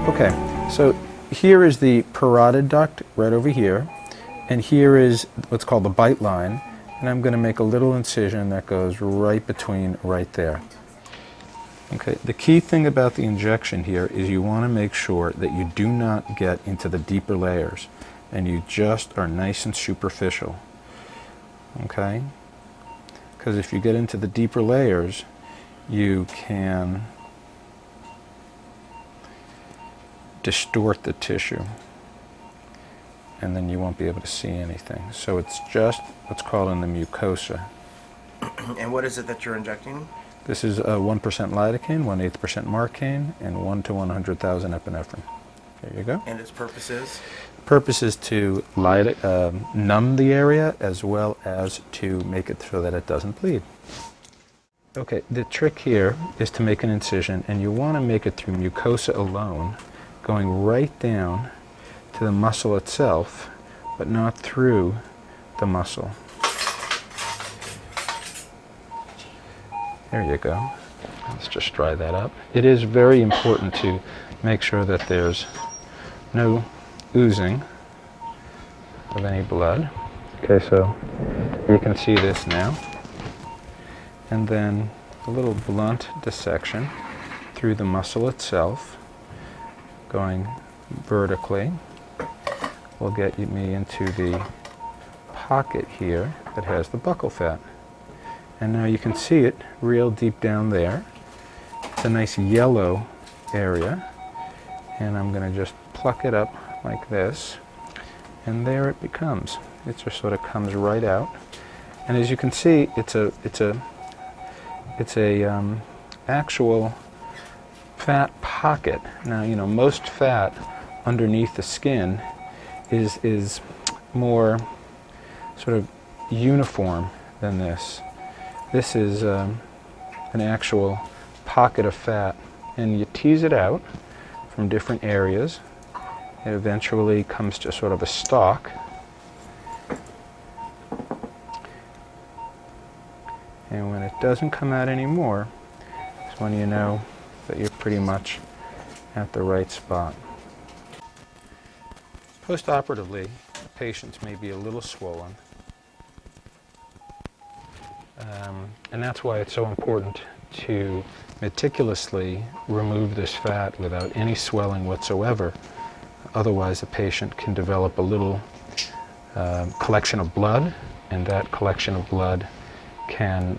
Okay, so here is the parotid duct right over here, and here is what's called the bite line, and I'm going to make a little incision that goes right between right there. Okay, the key thing about the injection here is you want to make sure that you do not get into the deeper layers, and you just are nice and superficial. Okay? Because if you get into the deeper layers, you can distort the tissue, and then you won't be able to see anything. So it's just what's called in the mucosa. And what is it that you're injecting? This is 1% lidocaine, 1/8% marcaine, and 1 to 100,000 epinephrine. There you go. And its purpose is? Purpose is to numb the area as well as to make it so that it doesn't bleed. Okay, the trick here is to make an incision, and you want to make it through mucosa alone, going right down to the muscle itself, but not through the muscle. There you go. Let's just dry that up. It is very important to make sure that there's no oozing of any blood. Okay, so you can see this now. And then a little blunt dissection through the muscle itself, going vertically, will get me into the pocket here that has the buccal fat. And now you can see it real deep down there. It's a nice yellow area, and I'm going to just pluck it up like this, and there it becomes. It just sort of comes right out, and as you can see, it's a actual fat pocket. Now, you know, most fat underneath the skin is more sort of uniform than this. This is an actual pocket of fat, and you tease it out from different areas. It eventually comes to sort of a stalk. And when it doesn't come out anymore, is when you know that you're pretty much at the right spot. Post-operatively, patients may be a little swollen. And that's why it's so important to meticulously remove this fat without any swelling whatsoever. Otherwise, the patient can develop a little collection of blood, and that collection of blood can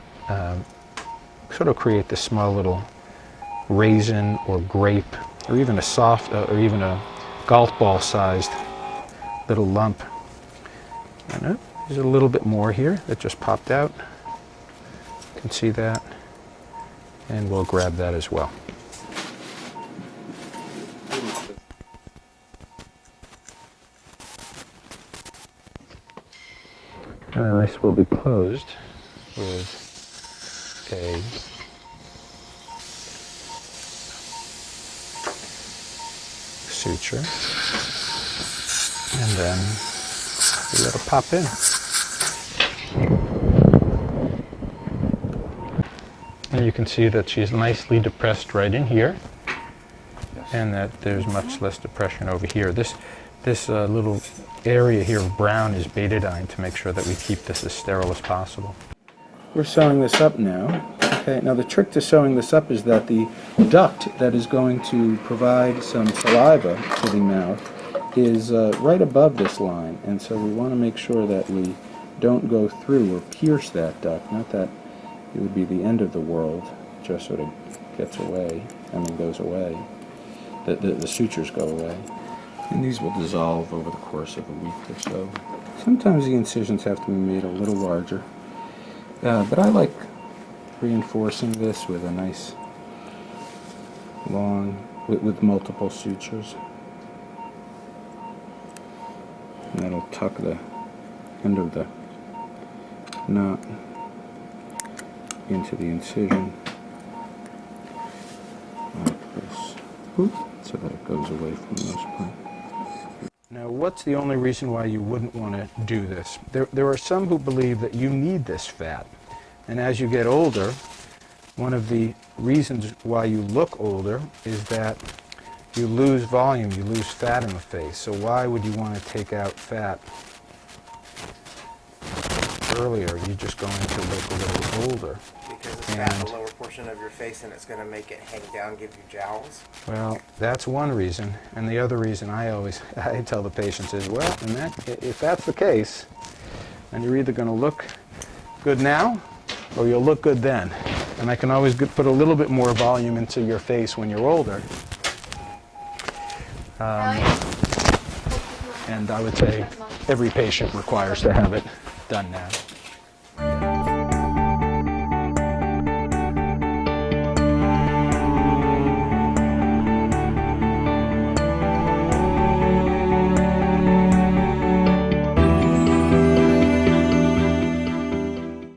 sort of create this small little raisin or grape, or even a soft, or even a golf ball sized little lump. And there's a little bit more here that just popped out. You can see that, and we'll grab that as well. And this will be closed with a suture, and then we let it pop in. And you can see that she's nicely depressed right in here, and that there's much less depression over here. This little area here of brown is betadine to make sure that we keep this as sterile as possible. We're sewing this up now. Okay, now the trick to sewing this up is that the duct that is going to provide some saliva to the mouth is right above this line, and so we want to make sure that we don't go through or pierce that duct. Not that it would be the end of the world, just sort of gets away, goes away. The sutures go away. And these will dissolve over the course of a week or so. Sometimes the incisions have to be made a little larger, but I like reinforcing this with a nice long, with multiple sutures. And that'll tuck the end of the knot into the incision like this, so that it goes away from the most part. Now, what's the only reason why you wouldn't want to do this? There are some who believe that you need this fat, and as you get older, one of the reasons why you look older is that you lose volume, you lose fat in the face. So why would you want to take out fat earlier? You're just going to look a little older. Because it's fat in the lower portion of your face and it's going to make it hang down, give you jowls. Well, that's one reason. And the other reason I tell the patients is, well, if that's the case, then you're either going to look good now or you'll look good then. And I can always put a little bit more volume into your face when you're older. And I would say every patient requires to have it done now.